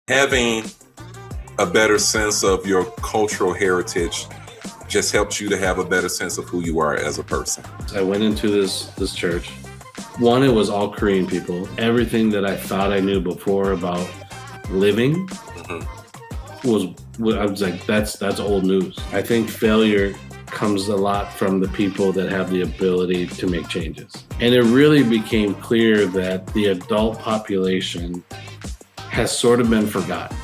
having a better sense of your cultural heritage just helps you to have a better sense of who you are as a person. I went into this church. One, it was all Korean people. Everything that I thought I knew before about living was I was like, that's old news. I think failure comes a lot from the people that have the ability to make changes. And it really became clear that the adult population has sort of been forgotten.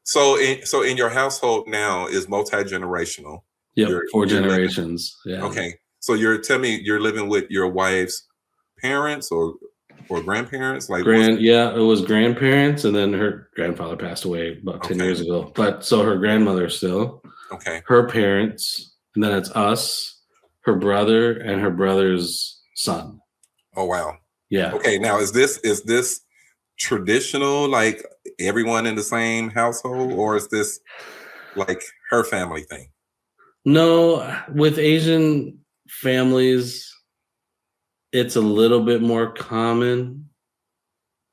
So in your household now is multi-generational. Yep, You're- 4 you're living- generations. Yeah. Okay. So tell me you're living with your wife's parents or grandparents? Like Yeah, it was grandparents, and then her grandfather passed away about 10 Okay. years ago. But so her grandmother still, okay. her parents, and then it's us, her brother, and her brother's son. Oh wow. Yeah. Okay. Now is this traditional, like everyone in the same household, or is this like her family thing? No, with Asian families, it's a little bit more common.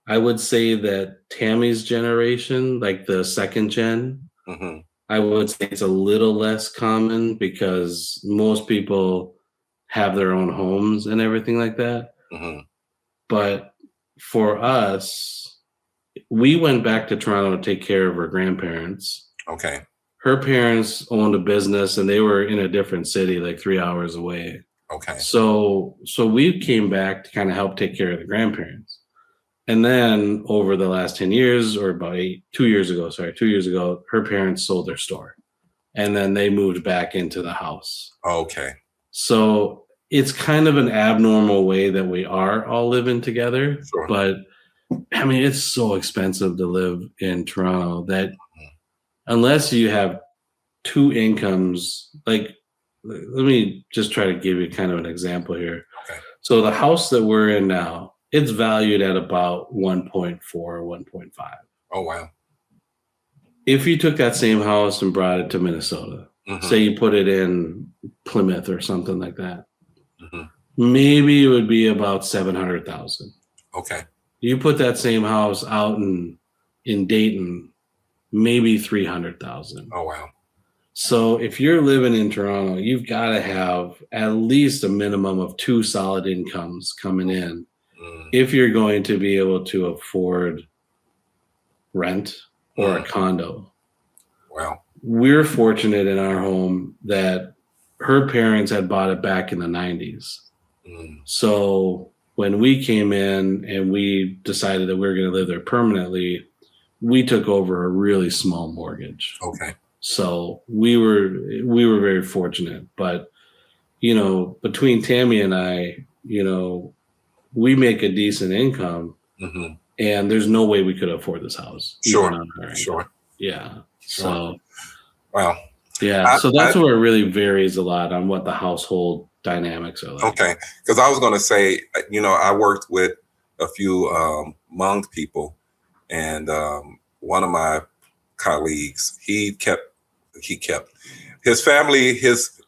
I would say that Tammy's generation, like the second gen, hmm I would say it's a little less common because most people have their own homes and everything like that. hmm But for us, we went back to Toronto to take care of her grandparents. Okay. Her parents owned a business and they were in a different city, like 3 hours away. Okay. So we came back to kind of help take care of the grandparents. And then over the last 10 years, or about 2 years ago, her parents sold their store. And then they moved back into the house. Okay. So it's kind of an abnormal way that we are all living together. Sure. But I mean, it's so expensive to live in Toronto that unless you have 2 incomes, like, let me just try to give you kind of an example here. Okay. So the house that we're in now, it's valued at about 1.4 or 1.5. Oh wow. If you took that same house and brought it to Minnesota, say you put it in Plymouth or something like that, maybe it would be about 700,000. Okay. You put that same house out in Dayton, maybe 300,000. Oh wow. So if you're living in Toronto, you've got to have at least a minimum of 2 solid incomes coming in if you're going to be able to afford rent or a condo. Wow. We're fortunate in our home that her parents had bought it back in the 90s. So when we came in and we decided that we were going to live there permanently, we took over a really small mortgage. Okay. So we were very fortunate. But, between Tammy and I, we make a decent income, and there's no way we could afford this house. Sure. Sure. Yeah. Sure. So, Wow. yeah. So that's where it really varies a lot on what the household dynamics are like. Okay. Because I was going to say, I worked with a few Hmong people, and one of my colleagues, his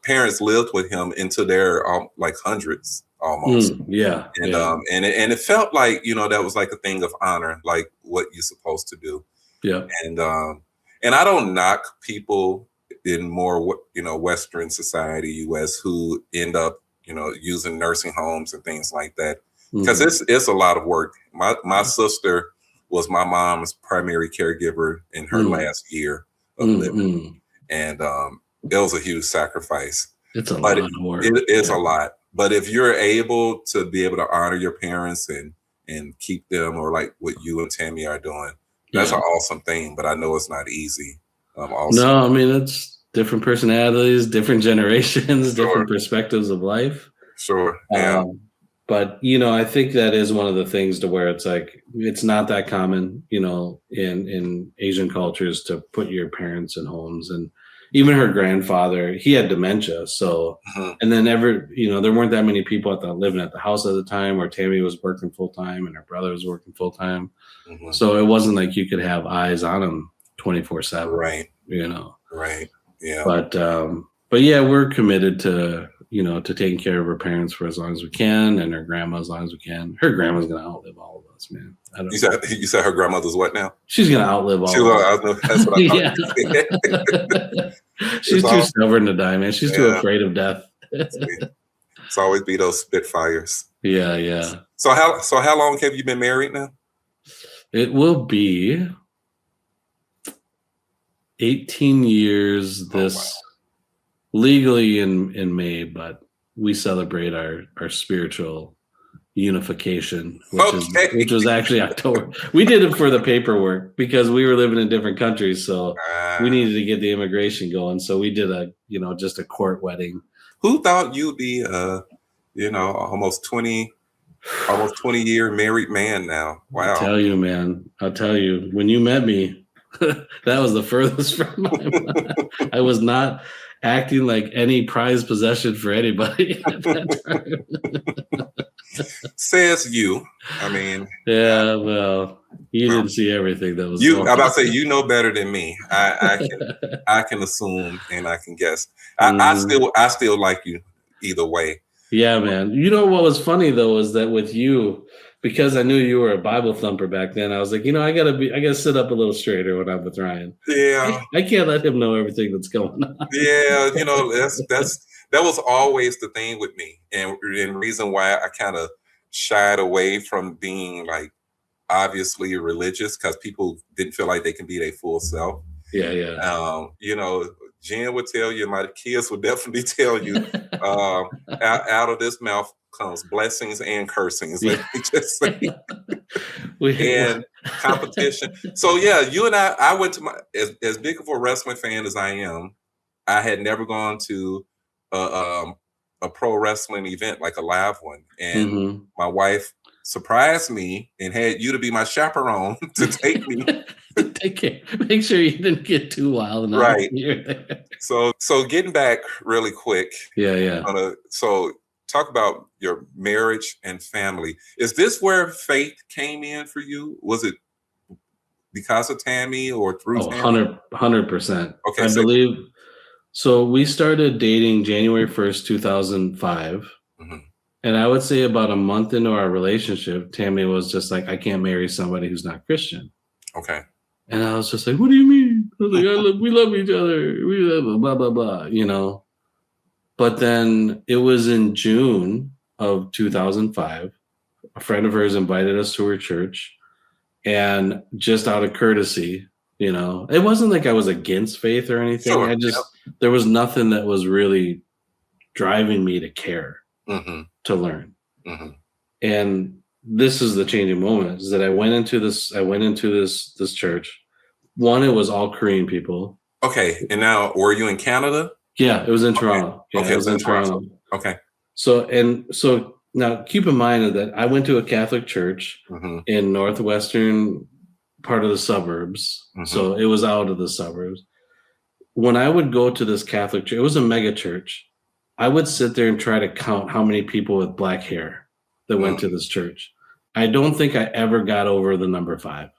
parents lived with him into their like hundreds almost. Yeah. And yeah. And it felt like, that was like a thing of honor, like what you're supposed to do. Yeah. And I don't knock people in more, Western society, US, who end up, using nursing homes and things like that, because it's a lot of work. My sister was my mom's primary caregiver in her last year of living. And it was a huge sacrifice. It's a lot of work. It is a lot. But if you're able to be able to honor your parents and keep them, or like what you and Tammy are doing, that's an awesome thing. But I know it's not easy. Also. No, I mean, it's different personalities, different generations, different perspectives of life. Sure. Yeah. But, I think that is one of the things to where it's like, it's not that common, in Asian cultures to put your parents in homes. And even her grandfather, he had dementia. So, and then there weren't that many people living at the house at the time, where Tammy was working full time and her brother was working full time. So it wasn't like you could have eyes on him 24/7. Right. Right. Yeah. But yeah, we're committed to to taking care of her parents for as long as we can, and her grandma as long as we can. Her grandma's gonna outlive all of us, man. I don't know. You said her grandmother's what now? She's gonna outlive all of us. That's what I thought. Yeah. She's too stubborn to die, man. She's too afraid of death. It's always be those spitfires. Yeah. So how long have you been married now? It will be 18 years legally in May, but we celebrate our spiritual unification, which was actually October. We did it for the paperwork because we were living in different countries, so we needed to get the immigration going. So we did just a court wedding. Who thought you'd be almost 20 year married man now? Wow. I'll tell you, man. When you met me, that was the furthest from my mind. I was not acting like any prized possession for anybody at that time. Says you. I mean, yeah. Well, you didn't see everything that was. I'm about to say you know better than me. I can assume and I can guess. I still like you either way. Yeah, man. You know what was funny though is that with you, because I knew you were a Bible thumper back then, I was like, I gotta sit up a little straighter when I'm with Ryan. Yeah, I can't let him know everything that's going on. Yeah, that was always the thing with me, and reason why I kind of shied away from being like obviously religious, because people didn't feel like they can be their full self. Yeah. Jen would tell you, my kids would definitely tell you, out of this mouth comes blessings and cursings. Let me just say. And competition. So yeah, you and I went to as big of a wrestling fan as I am, I had never gone to a pro wrestling event, like a live one. And my wife surprised me and had you to be my chaperone to take me. Take care. Make sure you didn't get too wild. Right. So getting back really quick. Yeah. So talk about your marriage and family. Is this where faith came in for you? Was it because of Tammy or through Tammy? 100%. Okay. I believe. So we started dating January 1st, 2005. And I would say about a month into our relationship, Tammy was just like, I can't marry somebody who's not Christian. Okay. And I was just like, what do you mean? I was like, we love each other. We love blah, blah, blah, But then it was in June of 2005. A friend of hers invited us to her church. And just out of courtesy, it wasn't like I was against faith or anything. Sure. There was nothing that was really driving me to care, to learn. And this is the changing moment, is that I went into this church. One, it was all Korean people. Okay. And now, were you in Canada? Yeah, it was in Toronto. Yeah, okay, it was in Toronto. Okay. So now keep in mind that I went to a Catholic church in northwestern part of the suburbs. So it was out of the suburbs. When I would go to this Catholic church, it was a mega church. I would sit there and try to count how many people with black hair that went to this church. I don't think I ever got over the number 5.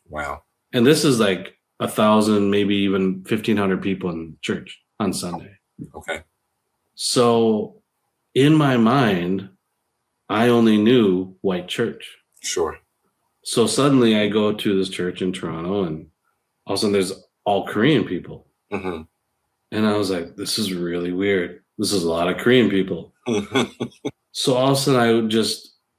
Wow. And this is like 1,000, maybe even 1,500 people in church on Sunday. Okay. So in my mind, I only knew white church. Sure. So suddenly I go to this church in Toronto, and all of a sudden there's all Korean people. And I was like, this is really weird. This is a lot of Korean people. So all of a sudden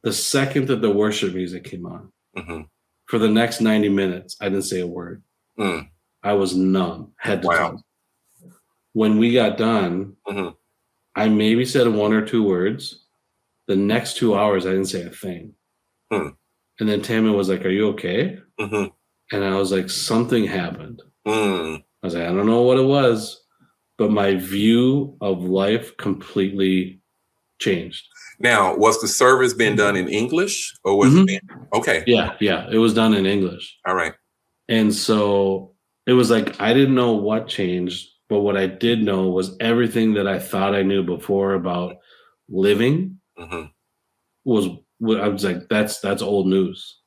the second that the worship music came on, for the next 90 minutes, I didn't say a word. I was numb, head to toe. When we got done, I maybe said 1 or 2 words. The next 2 hours, I didn't say a thing. And then Tammy was like, are you okay? And I was like, something happened. I was like, I don't know what it was, but my view of life completely changed. Now, was the service being done in English, or was it okay? Yeah, it was done in English. All right. And so it was like, I didn't know what changed, but what I did know was everything that I thought I knew before about living I was like, that's old news.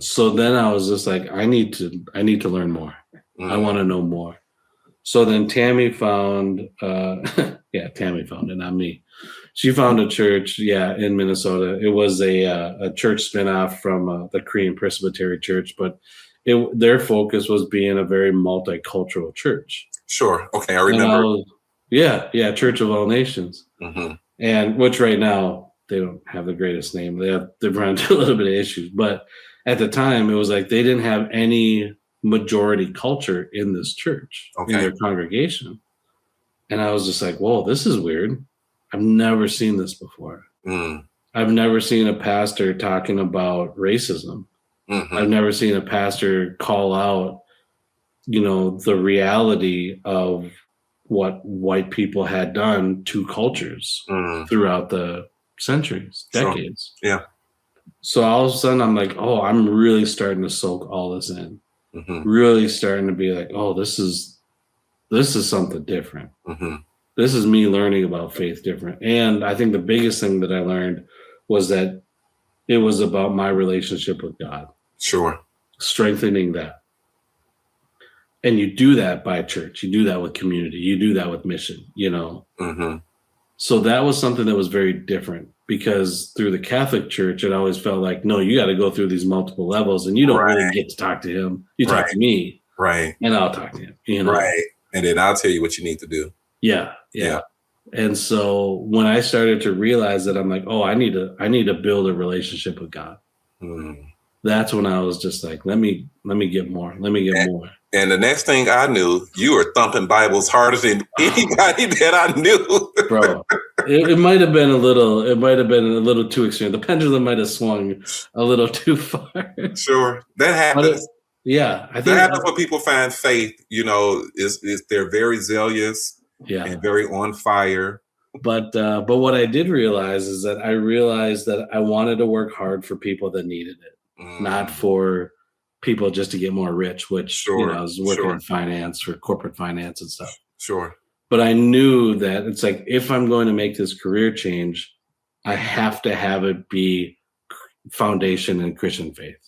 So then I was just like, I need to learn more. I want to know more. So then Tammy found, Tammy found it, not me. She found a church, in Minnesota. It was a church spinoff from the Korean Presbyterian Church, but their focus was being a very multicultural church. Sure. Okay, I remember. Church of All Nations, and which right now they don't have the greatest name. They've run into a little bit of issues, but at the time it was like they didn't have any majority culture in this church, in their congregation, and I was just like, whoa, this is weird. I've never seen this before. I've never seen a pastor talking about racism. I've never seen a pastor call out, the reality of what white people had done to cultures throughout the centuries, decades. Sure. Yeah. So all of a sudden I'm like, oh, I'm really starting to soak all this in. Really starting to be like, oh, this is something different. This is me learning about faith different. And I think the biggest thing that I learned was that it was about my relationship with God. Sure. Strengthening that. And you do that by church. You do that with community. You do that with mission, So that was something that was very different, because through the Catholic Church, it always felt like, no, you got to go through these multiple levels and you don't really get to talk to him. You talk to me. Right. And I'll talk to him, Right. And then I'll tell you what you need to do. Yeah. And so when I started to realize that, I'm like, oh, I need to build a relationship with God. That's when I was just like, let me get more. Let me get more. And the next thing I knew, you were thumping Bibles harder than anybody that I knew. Bro, it might have been a little too extreme. The pendulum might have swung a little too far. Sure. That happens. I think that happens when people find faith, is they're very zealous and very on fire. But what I did realize is that I wanted to work hard for people that needed it, not for people just to get more rich, which I was working in finance, for corporate finance and stuff. Sure. But I knew that it's like, if I'm going to make this career change, I have to have it be foundation in Christian faith.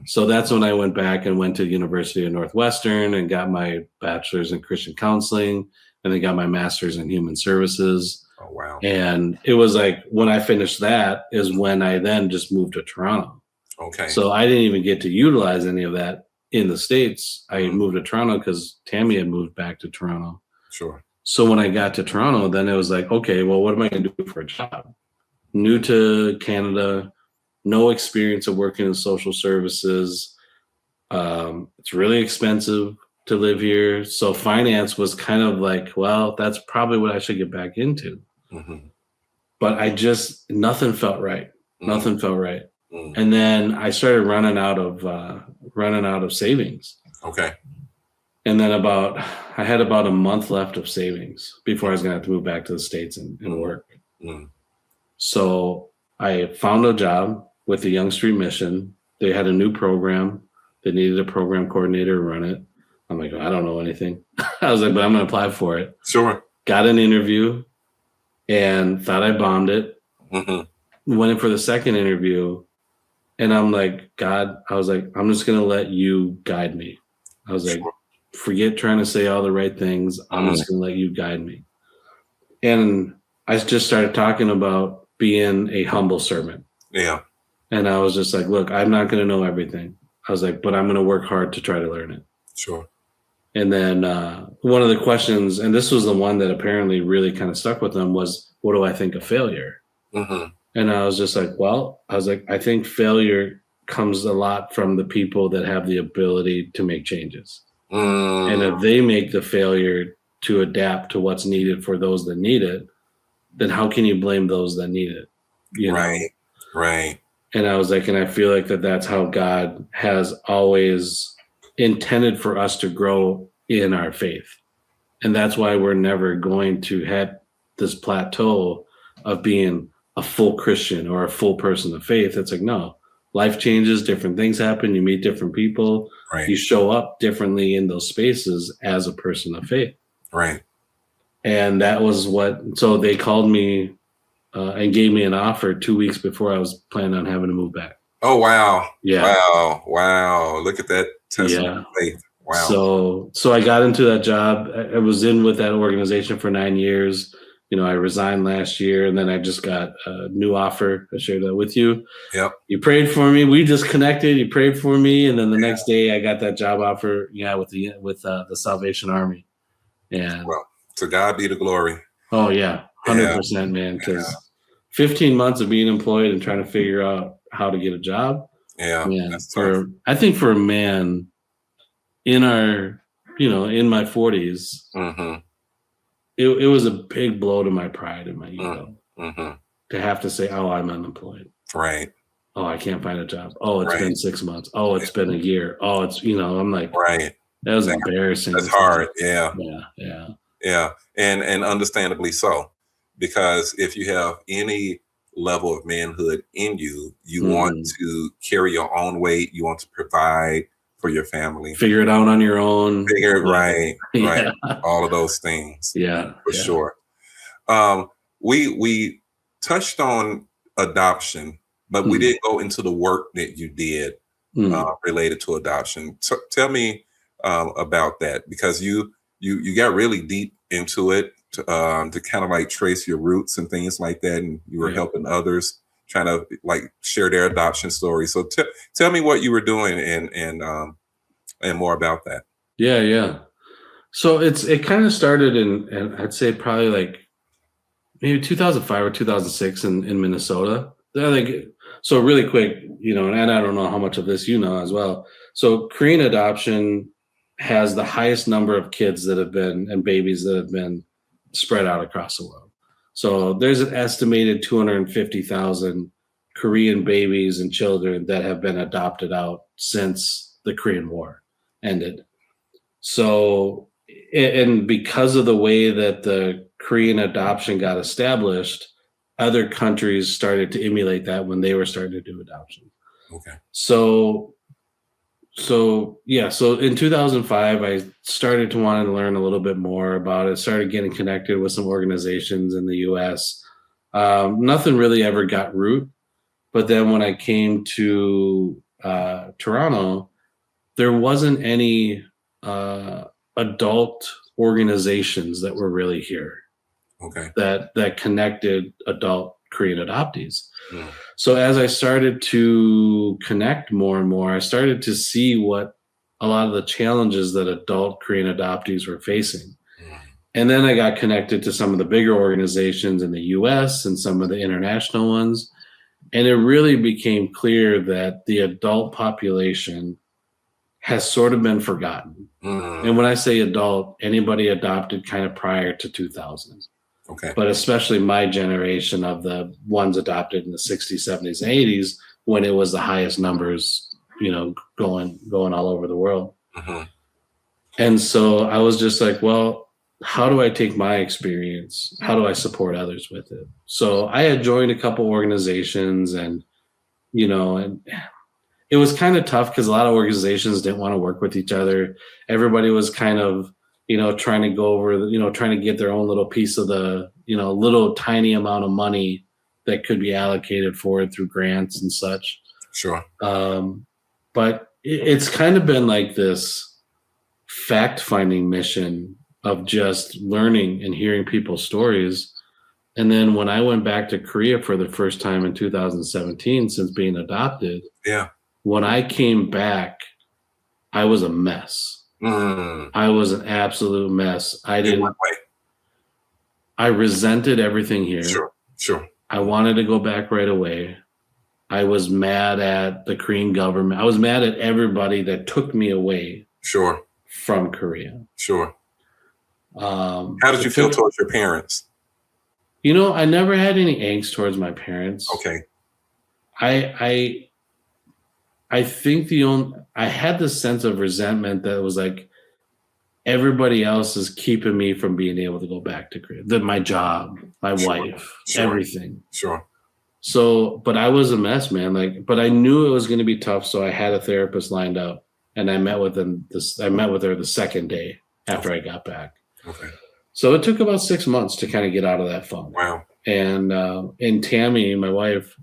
So that's when I went back and went to the University of Northwestern and got my bachelor's in Christian counseling, and then got my master's in human services. Oh, wow. And it was like, when I finished that is when I then just moved to Toronto. Okay. So I didn't even get to utilize any of that in the States. I moved to Toronto because Tammy had moved back to Toronto. Sure. So when I got to Toronto, then it was like, okay, well, what am I going to do for a job? New to Canada, no experience of working in social services. It's really expensive to live here. So finance was kind of like, well, that's probably what I should get back into. But nothing felt right. Nothing felt right. And then I started running out of savings. Okay. And then I had about a month left of savings before I was going to have to move back to the States and work. So I found a job with the Young Street Mission. They had a new program. They needed a program coordinator to run it. I'm like, I don't know anything. I was like, but I'm going to apply for it. Sure. Got an interview and thought I bombed it. Went in for the second interview. And I'm like, God, I was like, I'm just going to let you guide me. I was like, forget trying to say all the right things. I'm just going to let you guide me. And I just started talking about being a humble servant. Yeah. And I was just like, look, I'm not going to know everything. I was like, but I'm going to work hard to try to learn it. Sure. And then one of the questions, and this was the one that apparently really kind of stuck with them, was, what do I think of failure? And I was just like, I think failure comes a lot from the people that have the ability to make changes. And if they make the failure to adapt to what's needed for those that need it, then how can you blame those that need it? Right. And I was like, and I feel like that's how God has always intended for us to grow in our faith. And that's why we're never going to have this plateau of being a full Christian or a full person of faith. It's like, no, life changes, different things happen. You meet different people. Right. You show up differently in those spaces as a person of faith. Right. And that was so they called me and gave me an offer 2 weeks before I was planning on having to move back. Oh, wow. Yeah. Wow. Look at that testimony of faith. So I got into that job. I was in with that organization for 9 years. I resigned last year, and then I just got a new offer. I shared that with you. Yep. You prayed for me. We just connected. You prayed for me, and then the next day I got that job offer. With the Salvation Army. And to God be the glory. Oh yeah, 100%, man. Because 15 months of being employed and trying to figure out how to get a job. Yeah, man, I think for a man in our, in my 40s. Mm-hmm. It was a big blow to my pride and my ego to have to say, "Oh, I'm unemployed." Right. Oh, I can't find a job. Oh, it's been 6 months. Oh, it's been a year. Oh, it's I'm like, right. That was embarrassing. That's hard. Yeah. And understandably so, because if you have any level of manhood in you, you want to carry your own weight. You want to provide for your family. Figure it out on your own. Right. All of those things. Yeah. For sure. We touched on adoption, but we didn't go into the work that you did related to adoption. Tell me about that, because you got really deep into it to kind of like trace your roots and things like that, and you were helping others trying to like share their adoption story. So tell me what you were doing and more about that. Yeah. So it kind of started in I'd say probably like maybe 2005 or 2006 in Minnesota. So really quick, and I don't know how much of this as well. So Korean adoption has the highest number of kids that have been and babies that have been spread out across the world. So there's an estimated 250,000 Korean babies and children that have been adopted out since the Korean War ended. So, and because of the way that the Korean adoption got established, other countries started to emulate that when they were starting to do adoption. Okay. So in 2005, I started to want to learn a little bit more about it, started getting connected with some organizations in the US. Nothing really ever got root. But then when I came to Toronto, there wasn't any adult organizations that were really here. Okay. That connected adult Korean adoptees. So as I started to connect more and more, I started to see what a lot of the challenges that adult Korean adoptees were facing. And then I got connected to some of the bigger organizations in the US and some of the international ones. And it really became clear that the adult population has sort of been forgotten. And when I say adult, anybody adopted kind of prior to 2000. Okay. But especially my generation of the ones adopted in the 60s, 70s, and 80s, when it was the highest numbers, going all over the world. And so I was just like, well, how do I take my experience? How do I support others with it? So I had joined a couple organizations and it was kind of tough because a lot of organizations didn't want to work with each other. Everybody was kind of, trying to go over, trying to get their own little piece of the, little tiny amount of money that could be allocated for it through grants and such. Sure. But it's kind of been like this fact-finding mission of just learning and hearing people's stories. And then when I went back to Korea for the first time in 2017, since being adopted, when I came back, I was a mess. I was an absolute mess. I resented everything here. Sure. I wanted to go back right away. I was mad at the Korean government. I was mad at everybody that took me away from Korea. Sure. How did you feel towards your parents? I never had any angst towards my parents. Okay. I think I had this sense of resentment that was like everybody else is keeping me from being able to go back to Korea. My job, my wife, everything. Sure. So, but I was a mess, man. But I knew it was going to be tough, so I had a therapist lined up, and I met with her the second day after I got back. Okay. So it took about 6 months to kind of get out of that funk. Wow. And Tammy, my wife,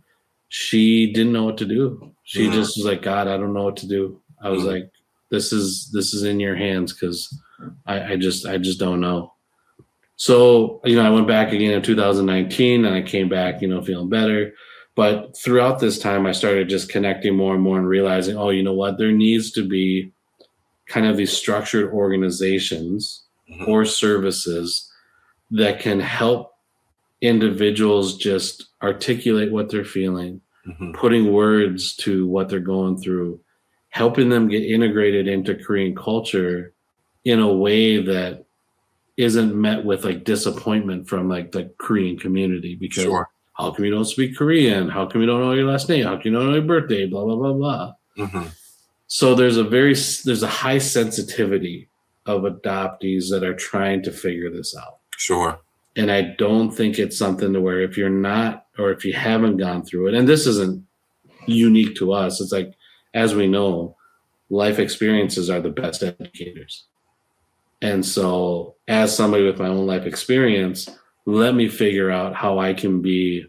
she didn't know what to do. She just was like, God, I don't know what to do. I was like, this is in your hands, because I just don't know. So, I went back again in 2019, and I came back, feeling better. But throughout this time, I started just connecting more and more and realizing, oh, you know what? There needs to be kind of these structured organizations or services that can help individuals just articulate what they're feeling, putting words to what they're going through, helping them get integrated into Korean culture in a way that isn't met with like disappointment from like the Korean community, because how come you don't speak Korean? How come you don't know your last name? How come you don't know your birthday? Blah, blah, blah, blah. So there's a high sensitivity of adoptees that are trying to figure this out. Sure. And I don't think it's something to where if you're not, or if you haven't gone through it, and this isn't unique to us, it's like, as we know, life experiences are the best educators. And so as somebody with my own life experience, let me figure out how I can be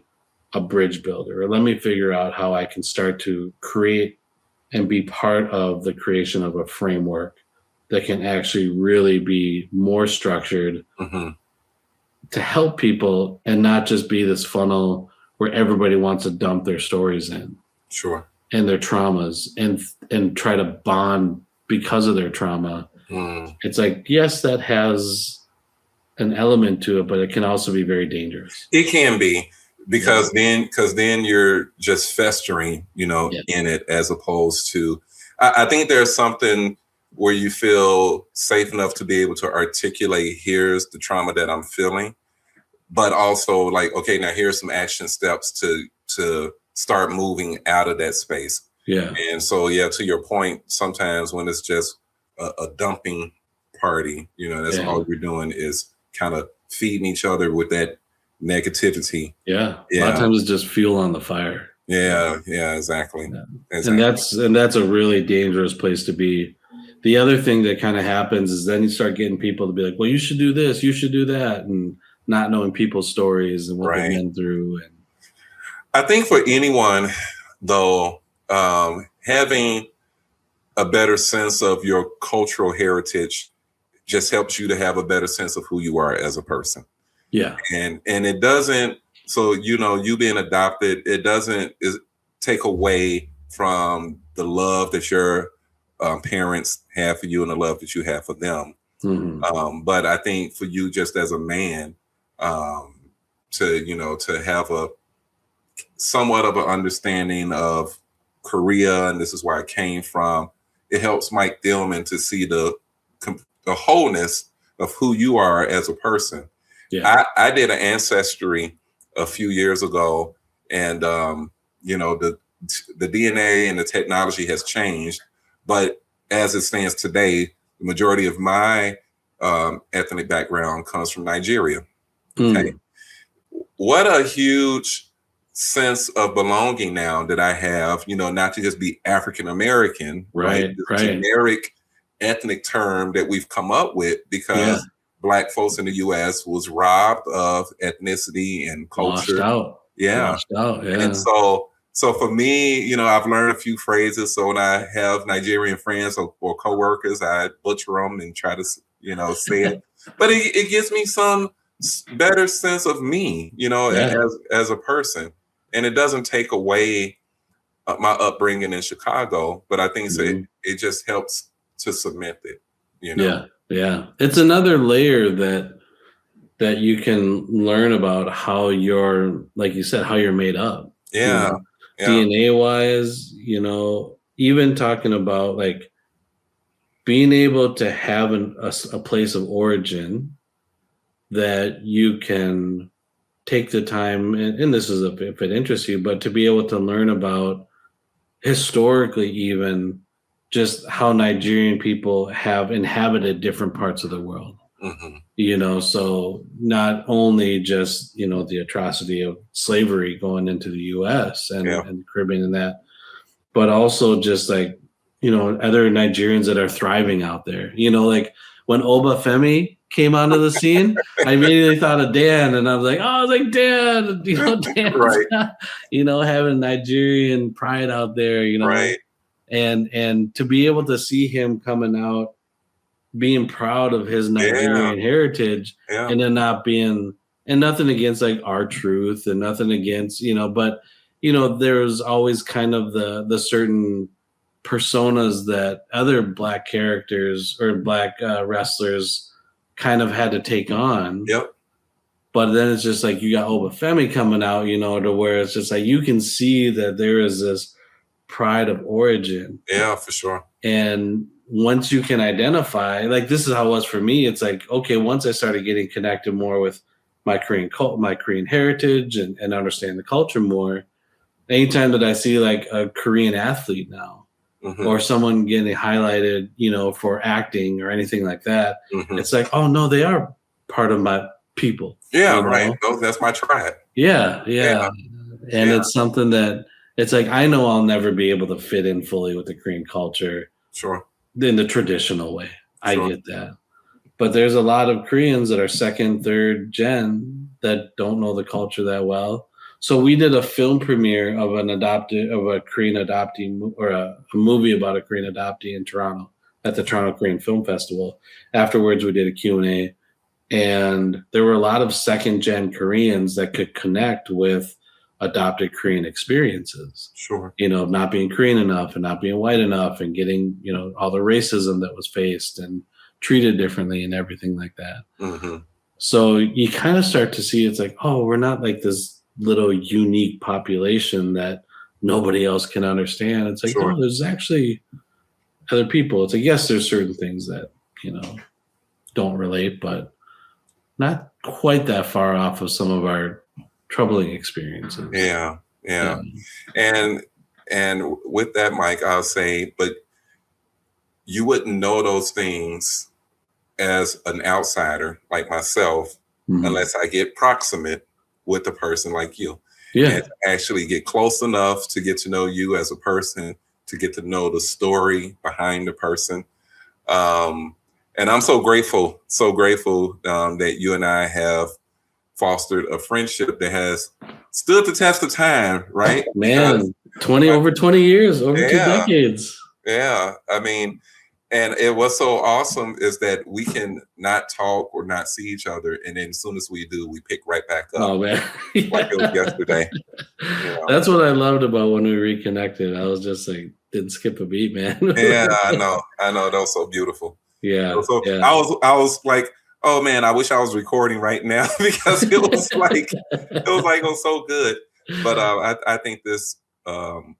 a bridge builder, or let me figure out how I can start to create and be part of the creation of a framework that can actually really be more structured to help people, and not just be this funnel where everybody wants to dump their stories in. Sure. And their traumas, and try to bond because of their trauma. It's like, yes, that has an element to it, but it can also be very dangerous. It can be, because then you're just festering, in it, as opposed to, I think there's something where you feel safe enough to be able to articulate, here's the trauma that I'm feeling, but also like, okay, now here's some action steps to start moving out of that space. Yeah. And so, to your point, sometimes when it's just a dumping party, that's all we're doing is kind of feeding each other with that negativity. Yeah. A lot of times it's just fuel on the fire. Yeah, exactly. And that's a really dangerous place to be. The other thing that kind of happens is then you start getting people to be like, well, you should do this, you should do that, and not knowing people's stories and what they've been through. And I think for anyone, though, having a better sense of your cultural heritage just helps you to have a better sense of who you are as a person. Yeah. And it doesn't, so, you being adopted, it doesn't take away from the love that your parents have for you and the love that you have for them. But I think for you, just as a man, to have a somewhat of an understanding of Korea, and this is where I came from, it helps Mike Dillman to see the wholeness of who you are as a person. Yeah. I did an ancestry a few years ago, and the DNA and the technology has changed, but as it stands today, the majority of my ethnic background comes from Nigeria. Okay. What a huge sense of belonging now that I have, not to just be African American, right? The generic ethnic term that we've come up with, because Black folks in the U.S. was robbed of ethnicity and culture. Washed out. And so for me, I've learned a few phrases. So when I have Nigerian friends or coworkers, I butcher them and try to, say it. But it gives me some better sense of me, as a person. And it doesn't take away my upbringing in Chicago, but I think it just helps to cement it, Yeah. It's another layer that you can learn about how you're, like you said, how you're made up. Yeah. DNA wise, even talking about like being able to have a place of origin that you can take the time, and this is if it interests you, but to be able to learn about historically, even just how Nigerian people have inhabited different parts of the world. So not only just, the atrocity of slavery going into the US and the Caribbean and that, but also just like, other Nigerians that are thriving out there, like when Obafemi came onto the scene, I immediately thought of Dan, and I was like, Dan, Dan, right. having Nigerian pride out there, right. and to be able to see him coming out being proud of his Nigerian heritage, Yeah. and then not being, and nothing against like our truth and nothing against, but there's always kind of the certain personas that other black characters or black wrestlers kind of had to take on. Yep. But then it's just like you got Obafemi coming out, to where it's just like you can see that there is this pride of origin. Yeah, for sure. And once you can identify, like this is how it was for me. It's like, okay, once I started getting connected more with my Korean heritage and understand the culture more, anytime that I see like a Korean athlete now, or someone getting highlighted, for acting or anything like that, it's like, oh no, they are part of my people. Yeah, right. That's my tribe. Yeah. And it's something that it's like, I know I'll never be able to fit in fully with the Korean culture. Sure. In the traditional way. I get that. But there's a lot of Koreans that are second, third gen that don't know the culture that well. So we did a film premiere of a Korean adoptee, or a movie about a Korean adoptee in Toronto at the Toronto Korean Film Festival. Afterwards, we did a Q&A, and there were a lot of second gen Koreans that could connect with adopted Korean experiences. Sure. Not being Korean enough and not being white enough and getting, all the racism that was faced and treated differently and everything like that. So you kind of start to see it's like, oh, we're not like this little unique population that nobody else can understand. It's like, oh, there's actually other people. It's like, yes, there's certain things that, don't relate, but not quite that far off of some of our troubling experiences. Yeah. And with that, Mike, I'll say, but you wouldn't know those things as an outsider like myself unless I get proximate with a person like you. And actually get close enough to get to know you as a person, to get to know the story behind the person. And I'm so grateful that you and I have fostered a friendship that has stood the test of time, right? Man, over 20 years, over 2 decades. Yeah. I mean, and it was so awesome is that we can not talk or not see each other. And then as soon as we do, we pick right back up. Oh, man. Like it was yesterday. That's what I loved about when we reconnected. I was just like, didn't skip a beat, man. Yeah, I know. That was so beautiful. Yeah. I was like, oh man, I wish I was recording right now because it was like so good. But I think this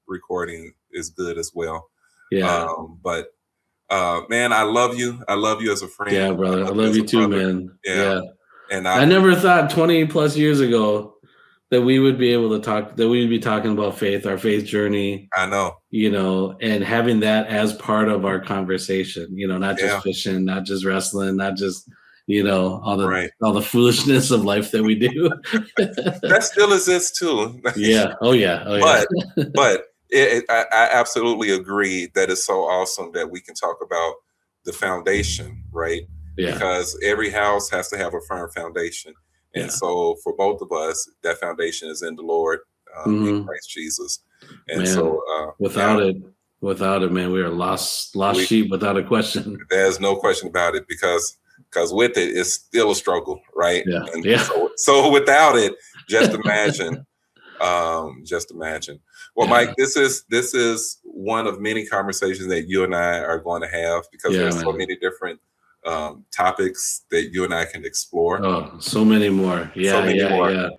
recording is good as well. Yeah. But man, I love you. I love you as a friend. Yeah, brother. I love you too, man. Yeah. And I never thought 20 plus years ago that we would be able to talk, that we'd be talking about faith, our faith journey. I know. And having that as part of our conversation, not just fishing, not just wrestling, not just, all the foolishness of life that we do. That still exists too. Yeah. Oh yeah. But I absolutely agree that it's so awesome that we can talk about the foundation, right? Yeah. Because every house has to have a firm foundation. And so for both of us, that foundation is in the Lord, in Christ Jesus. And so without it, man, we are lost sheep without a question. There's no question about it because with it, it's still a struggle, right? Yeah. And so without it, just imagine. Well, Mike, this is one of many conversations that you and I are going to have because there's so many different topics that you and I can explore. Oh, so many more. Yeah, so many more.